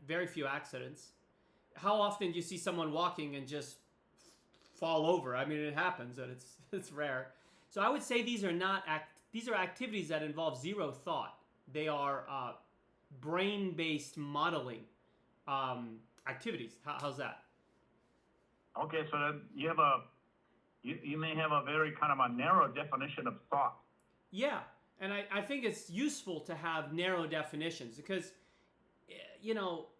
very few accidents. How often do you see someone walking and just fall over? I mean, it happens, and it's rare. So I would say these are these are activities that involve zero thought. They are brain-based modeling activities. How's that? Okay, so then you may have a very kind of a narrow definition of thought. Yeah, and I think it's useful to have narrow definitions because,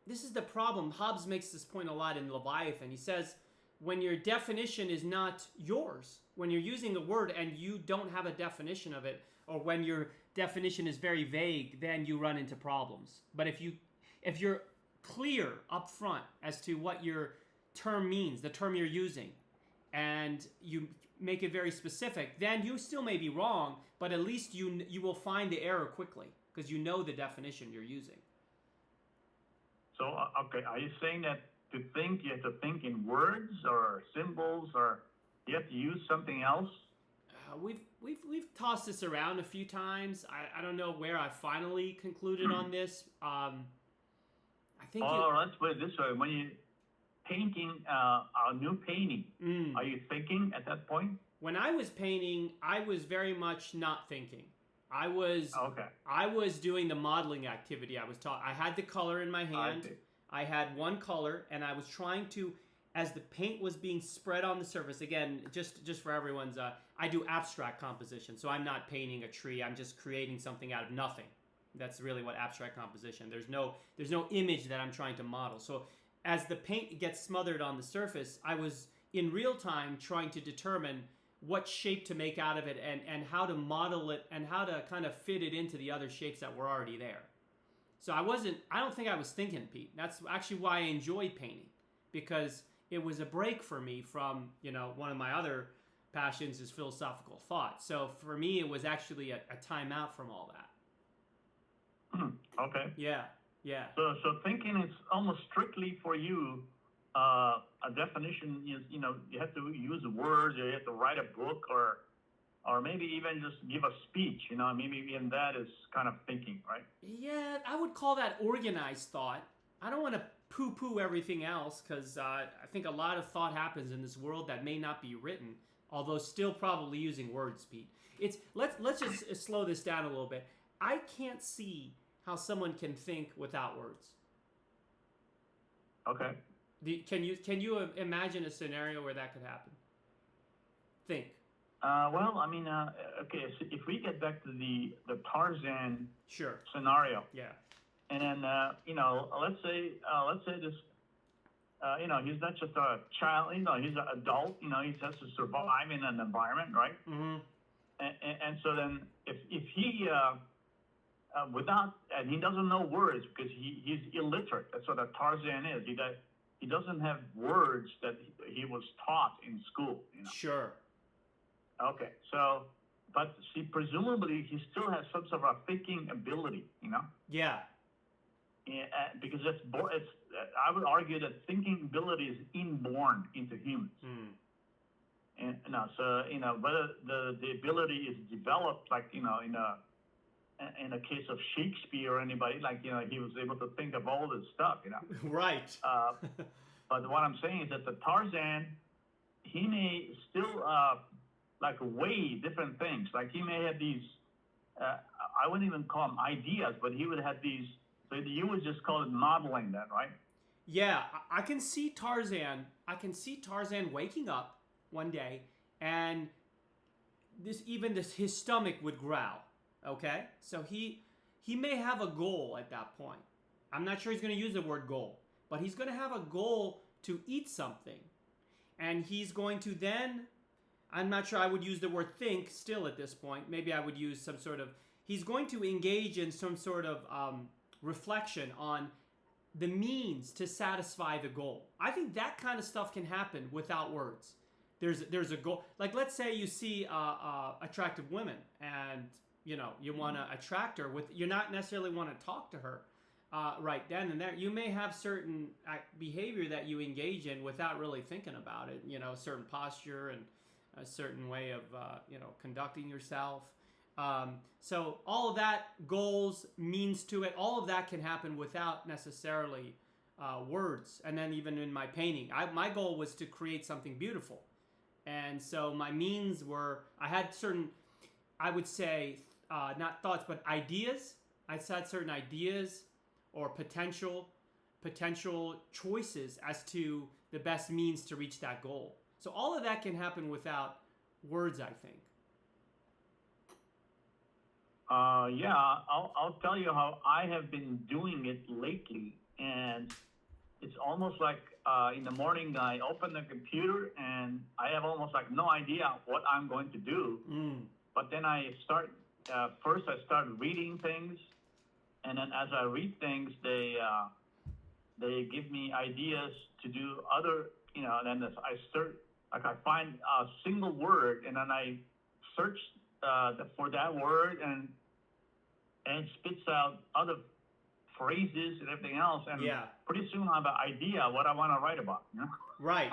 this is the problem. Hobbes makes this point a lot in Leviathan. He says, when your definition is not yours, when you're using a word and you don't have a definition of it, or when your definition is very vague, then you run into problems. But if you're clear up front as to what your term means, the term you're using, and you make it very specific, then you still may be wrong, but at least you will find the error quickly because you know the definition you're using. So, okay, are you saying that to think, you have to think in words or symbols, or you have to use something else? We've tossed this around a few times. I don't know where I finally concluded on this. I think. Let's put it this way: when you painting a new painting, are you thinking at that point? When I was painting, I was very much not thinking. I was doing the modeling activity. I had the color in my hand. I had one color, and I was trying to, as the paint was being spread on the surface. Again, just for everyone's, I do abstract composition, so I'm not painting a tree. I'm just creating something out of nothing. That's really what abstract composition. There's no image that I'm trying to model. So as the paint gets smothered on the surface, I was in real time trying to determine what shape to make out of it and how to model it and how to kind of fit it into the other shapes that were already there. So I don't think I was thinking, Pete. That's actually why I enjoyed painting, because it was a break for me from, one of my other passions is philosophical thought. So for me, it was actually a time out from all that. Okay. Yeah. So thinking is almost strictly for you. A definition is, you have to use words, or you have to write a book, or maybe even just give a speech, maybe even that is kind of thinking, right? Yeah, I would call that organized thought. I don't want to poo-poo everything else because I think a lot of thought happens in this world that may not be written, although still probably using words, Pete. Let's just slow this down a little bit. I can't see how someone can think without words. Okay. Can you imagine a scenario where that could happen? Think. Well, I mean, okay. So if we get back to the Tarzan scenario, yeah, and then let's say this, he's not just a child, he's an adult, he has to survive in an environment, right? Mm-hmm. And so then if he and he doesn't know words because he's illiterate. That's what a Tarzan is. He doesn't have words that he was taught in school. Sure. Okay. So, but see, presumably he still has some sort of thinking ability. Yeah. Because I would argue that thinking ability is inborn into humans. And so whether the ability is developed, like in a case of Shakespeare or anybody, like he was able to think of all this stuff. Right. But what I'm saying is that the Tarzan, he may still weigh different things. Like he may have these. I wouldn't even call them ideas, but he would have these. So you would just call it modeling, then, right? Yeah, I can see Tarzan. I can see Tarzan waking up one day, and his stomach would growl. Okay, so he may have a goal at that point. I'm not sure he's going to use the word goal, but he's going to have a goal to eat something, and he's going to then. I'm not sure I would use the word think still at this point. Maybe I would use some sort of. He's going to engage in some sort of reflection on the means to satisfy the goal. I think that kind of stuff can happen without words. There's a goal. Like let's say you see attractive women and you want to attract her you not necessarily want to talk to her right then and there. You may have certain behavior that you engage in without really thinking about it. A certain posture and a certain way of conducting yourself. So all of that, goals, means to it, all of that can happen without necessarily words. And then even in my painting, my goal was to create something beautiful. And so my means were, I had certain, I would say, not thoughts, but ideas. I had certain ideas or potential choices as to the best means to reach that goal. So all of that can happen without words, I think. Yeah, I'll tell you how I have been doing it lately, and it's almost like in the morning I open the computer and I have almost like no idea what I'm going to do. But then I start first I start reading things, and then as I read things, they give me ideas to do other, and then I start like I find a single word, and then I search for that word, and it spits out other phrases and everything else, and pretty soon I have an idea what I want to write about. Right.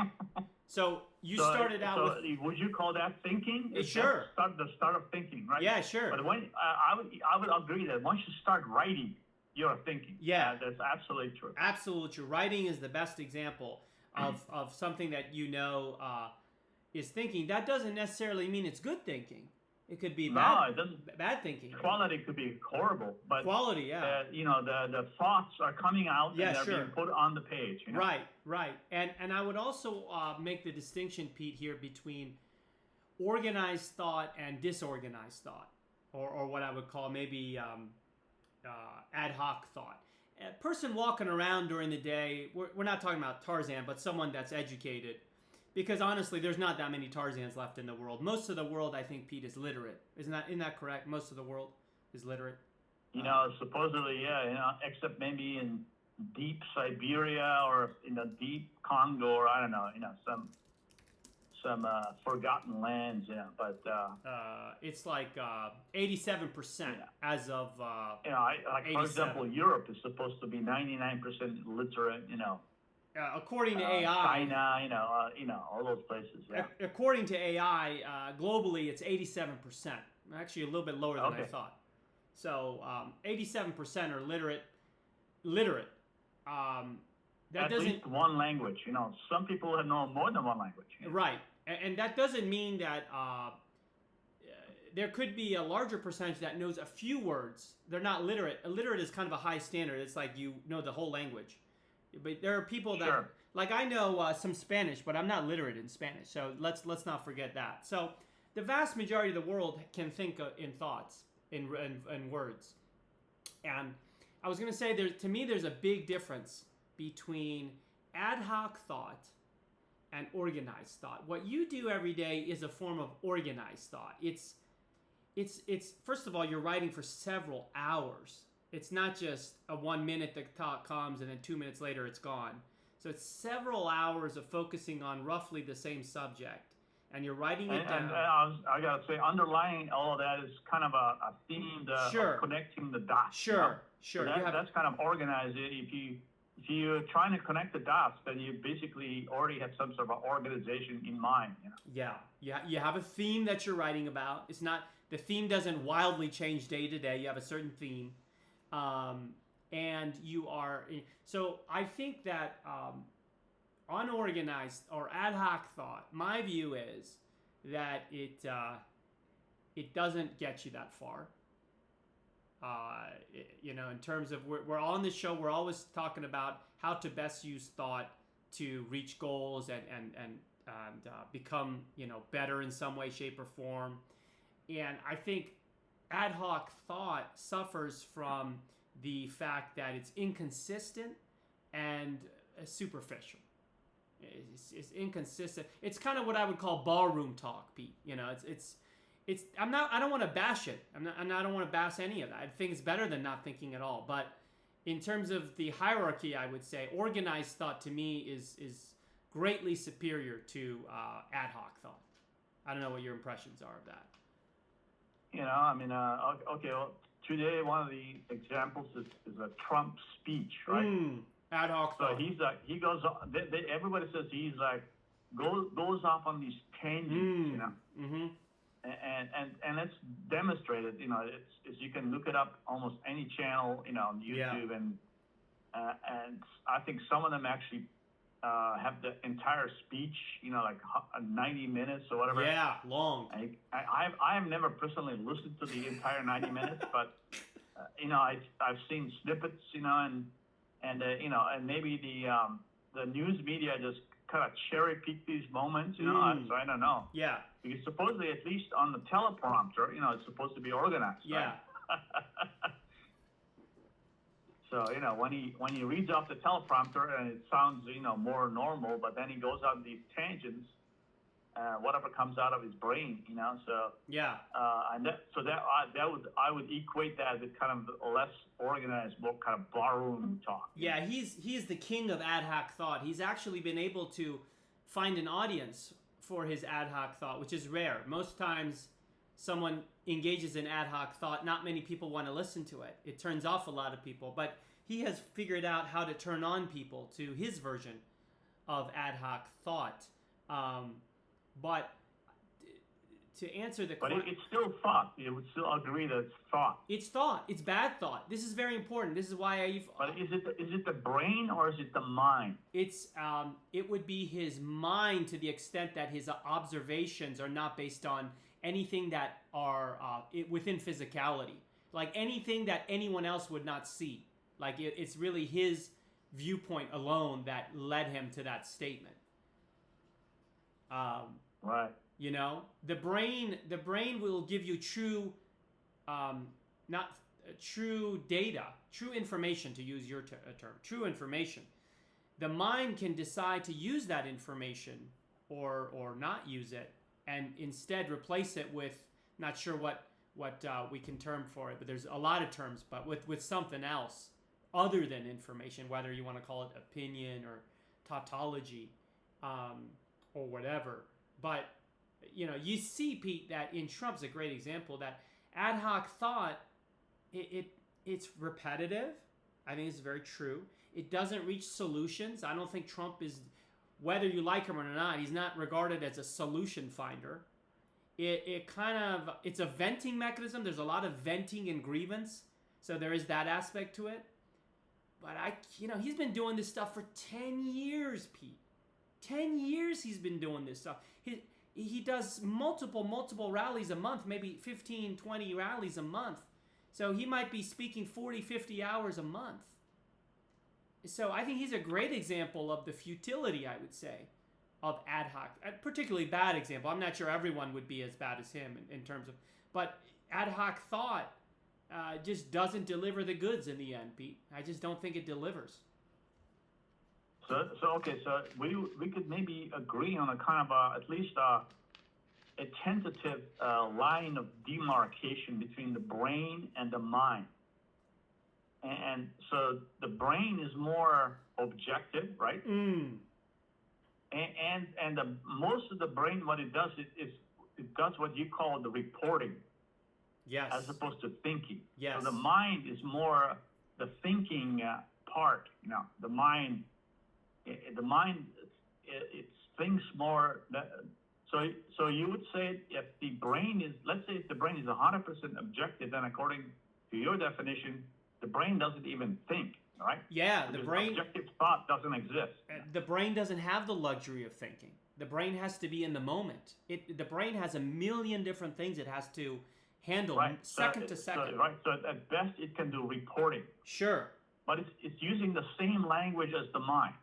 So you started out so with. Would you call that thinking? Sure. The start of thinking, right? Yeah, sure. But when I would agree that once you start writing, you're thinking. Yeah, that's absolutely true. Absolutely true. Writing is the best example of something that is thinking. That doesn't necessarily mean it's good thinking. It could be bad thinking. Quality could be horrible, but quality, yeah. The thoughts are coming out and they're being put on the page. Right. And I would also make the distinction, Pete, here between organized thought and disorganized thought, or what I would call maybe ad hoc thought. A person walking around during the day, we're not talking about Tarzan, but someone that's educated. Because honestly, there's not that many Tarzans left in the world. Most of the world, I think, Pete, is literate. Isn't that correct? Most of the world is literate. Supposedly, yeah. Except maybe in deep Siberia or in the deep Congo, or I don't know. Some forgotten lands. Yeah, but it's like 87% as of. For example, Europe is supposed to be 99% literate. According to AI, China, all those places. Yeah. According to AI, globally, it's 87%. Actually, a little bit lower than I thought. So, 87% are literate. That At doesn't least one language. Some people know more than one language. Right, and that doesn't mean that there could be a larger percentage that knows a few words. They're not literate. Illiterate is kind of a high standard. It's like you know the whole language. But there are people that, like I know some Spanish, but I'm not literate in Spanish. So let's not forget that. So the vast majority of the world can think in thoughts, in words. And I was going to say, to me, there's a big difference between ad hoc thought and organized thought. What you do every day is a form of organized thought. It's first of all, you're writing for several hours. It's not just a 1 minute the thought comes and then 2 minutes later it's gone. So it's several hours of focusing on roughly the same subject, and you're writing it down. I gotta say, underlying all of that is kind of a theme of connecting the dots. Sure. So that's kind of organized. If you're trying to connect the dots, then you basically already have some sort of organization in mind. Yeah. You have a theme that you're writing about. It's not, the theme doesn't wildly change day to day. You have a certain theme. And you are, so I think that unorganized or ad hoc thought, my view is that it doesn't get you that far. In terms of, we're on this show, we're always talking about how to best use thought to reach goals and become, better in some way, shape, or form. And I think ad hoc thought suffers from the fact that it's inconsistent and superficial. It's inconsistent. It's kind of what I would call ballroom talk, Pete. I don't want to bash it. I don't want to bash any of that. I think it's better than not thinking at all. But in terms of the hierarchy, I would say organized thought to me is greatly superior to ad hoc thought. I don't know what your impressions are of that. Okay, well, today one of the examples is a Trump speech, right? Ad hoc thought. So he goes on, everybody says he's like, goes off on these tangents, Mm-hmm. And it's demonstrated, it's you can look it up almost any channel, on YouTube, and I think some of them actually have the entire speech, like 90 minutes or whatever. Yeah, long. I have never personally listened to the entire 90 minutes, but I've seen snippets, and maybe the news media just kind of cherry pick these moments, so I don't know. Yeah. Because supposedly, at least on the teleprompter, it's supposed to be organized. Yeah. Right? So, when he reads off the teleprompter and it sounds, more normal, but then he goes on these tangents, whatever comes out of his brain, so. Yeah. And I would equate that as kind of less organized, more kind of barroom talk. Yeah, he's the king of ad hoc thought. He's actually been able to find an audience for his ad hoc thought, which is rare. Most times someone engages in ad hoc thought, not many people want to listen to it. It turns off a lot of people, but he has figured out how to turn on people to his version of ad hoc thought. But to answer the question... But it's still thought. You would still agree that it's thought. It's thought. It's bad thought. This is very important. This is why But is it the brain or is it the mind? It's it would be his mind, to the extent that his observations are not based on anything that are within physicality, like anything that anyone else would not see. Like it's really his viewpoint alone that led him to that statement. Right. The brain will give you true, not true data, true information, to use your term, true information. The mind can decide to use that information or not use it, and instead replace it with, not sure what we can term for it, but there's a lot of terms, but with something else other than information, whether you want to call it opinion or tautology, or whatever. But you see, Pete, that in Trump's a great example, that ad hoc thought, it's repetitive. I think it's very true. It doesn't reach solutions. I don't think Trump is, whether you like him or not, he's not regarded as a solution finder. It's a venting mechanism. There's a lot of venting and grievance. So there is that aspect to it. But he's been doing this stuff for 10 years, Pete. 10 years he's been doing this stuff. He does multiple rallies a month, maybe 15, 20 rallies a month. So he might be speaking 40, 50 hours a month. So I think he's a great example of the futility, I would say, of ad hoc. A particularly bad example. I'm not sure everyone would be as bad as him in terms of... But ad hoc thought just doesn't deliver the goods in the end, Pete. I just don't think it delivers. So we could maybe agree on a kind of at least a tentative line of demarcation between the brain and the mind. And so the brain is more objective, right? And most of the brain, what it does is it does what you call the reporting. Yes. As opposed to thinking. Yes. So the mind is more the thinking part. The mind. It thinks more. So you would say if the brain is, let's say if the brain is 100% objective, then according to your definition, the brain doesn't even think, right? Yeah, because the brain. Objective thought doesn't exist. The brain doesn't have the luxury of thinking. The brain has to be in the moment. The brain has a million different things it has to handle, right. second to second. So at best it can do reporting. Sure. But it's using the same language as the mind.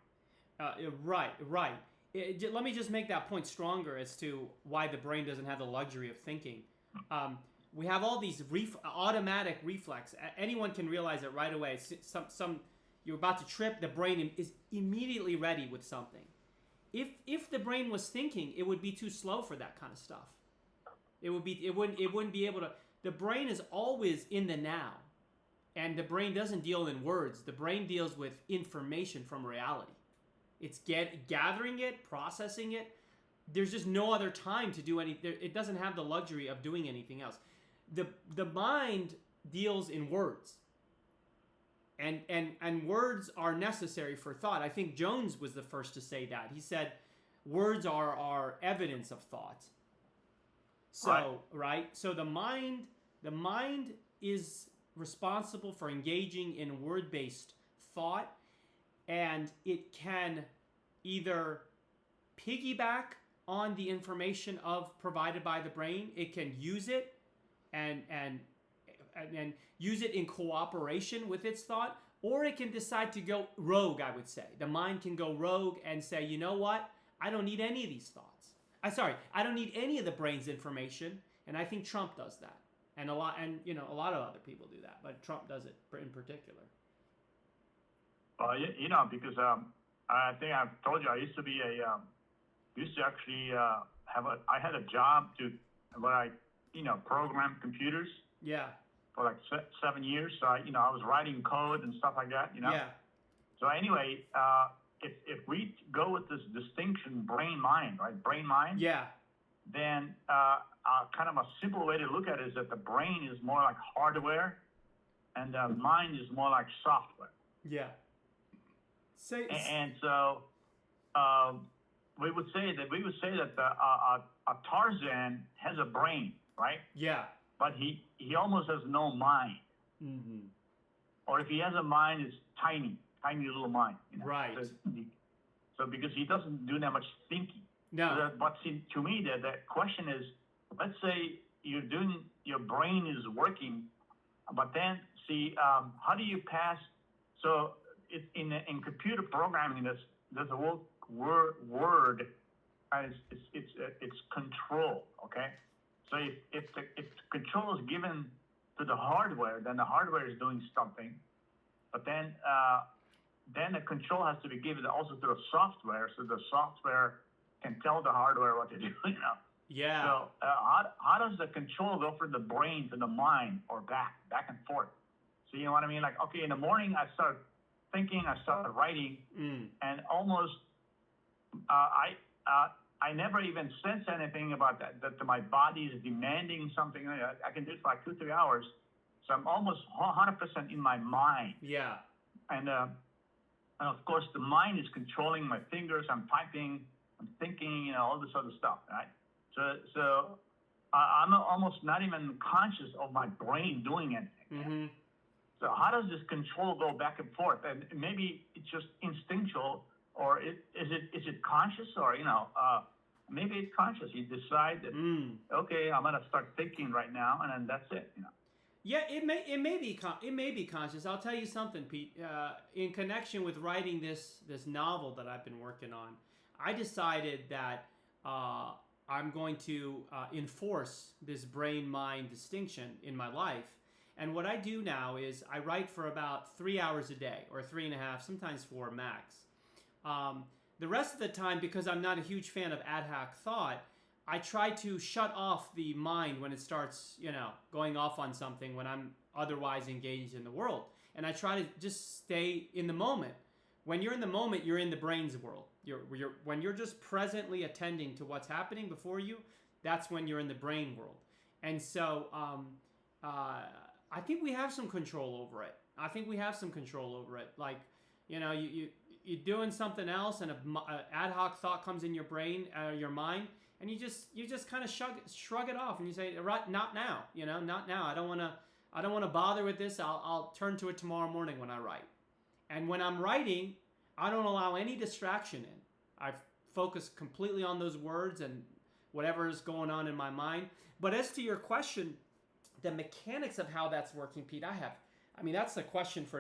Right. Let me just make that point stronger as to why the brain doesn't have the luxury of thinking. We have all these automatic reflex. Anyone can realize it right away. You're about to trip, the brain is immediately ready with something. If the brain was thinking, it would be too slow for that kind of stuff. It wouldn't be able to. The brain is always in the now, and the brain doesn't deal in words. The brain deals with information from reality. It's gathering it, processing it. There's just no other time to do anything. It doesn't have the luxury of doing anything else. The mind deals in words, and words are necessary for thought. I think Jones was the first to say that. He said, words are evidence of thought. So, right? So the mind is responsible for engaging in word-based thought. and it can either piggyback on the information provided by the brain. It can use it and use it in cooperation with its thought, or it can decide to go rogue, I would say. The mind can go rogue and say, you know what? I don't need any of these thoughts. I don't need any of the brain's information, and I think Trump does that. And a lot of other people do that, but Trump does it in particular. Because I think I've told you I used to actually I had a job where I program computers. Yeah. For like 7 years. So I was writing code and stuff like that. Yeah. So anyway, if we go with this distinction, brain-mind, right? Brain-mind. Yeah. Then kind of a simple way to look at it is that the brain is more like hardware, and the mind is more like software. Yeah. And so we would say that a Tarzan has a brain, right? Yeah. But he almost has no mind. Mm-hmm. Or if he has a mind, it's tiny little mind. Right. So because he doesn't do that much thinking. No. But to me, the question is, let's say your brain is working, but then how do you pass? So in computer programming, there's a word, and it's control. Okay. So if control is given to the hardware, then the hardware is doing something, but then the control has to be given also to the software, so the software can tell the hardware what to do. Yeah. So how does the control go from the brain to the mind or back and forth? So you know what I mean? Like, okay, in the morning I start thinking, I start writing, and almost I never even sense anything about that my body is demanding something. I can do it for like 2-3 hours. So I'm almost 100% in my mind. Yeah. And of course, the mind is controlling my fingers. I'm typing, I'm thinking, all this other stuff, right? So I'm almost not even conscious of my brain doing anything. Mm-hmm. So how does this control go back and forth? And maybe it's just instinctual, or is it conscious, or maybe it's conscious. You decide that okay, I'm gonna start thinking right now, and then that's it. Yeah, it may be conscious. I'll tell you something, Pete. In connection with writing this novel that I've been working on, I decided that I'm going to enforce this brain-mind distinction in my life. And what I do now is I write for about 3 hours a day, or 3.5, sometimes 4 max. The rest of the time, because I'm not a huge fan of ad hoc thought, I try to shut off the mind when it starts, going off on something when I'm otherwise engaged in the world. And I try to just stay in the moment. When you're in the moment, you're in the brain's world. When you're just presently attending to what's happening before you, that's when you're in the brain world. And so I think we have some control over it. Like, you're doing something else, and an ad hoc thought comes in your brain, your mind, and you just kind of shrug it off, and you say, right, not now, not now. I don't want to bother with this. I'll turn to it tomorrow morning when I write. And when I'm writing, I don't allow any distraction in. I focus completely on those words and whatever is going on in my mind. But as to your question, the mechanics of how that's working, Pete, that's a question for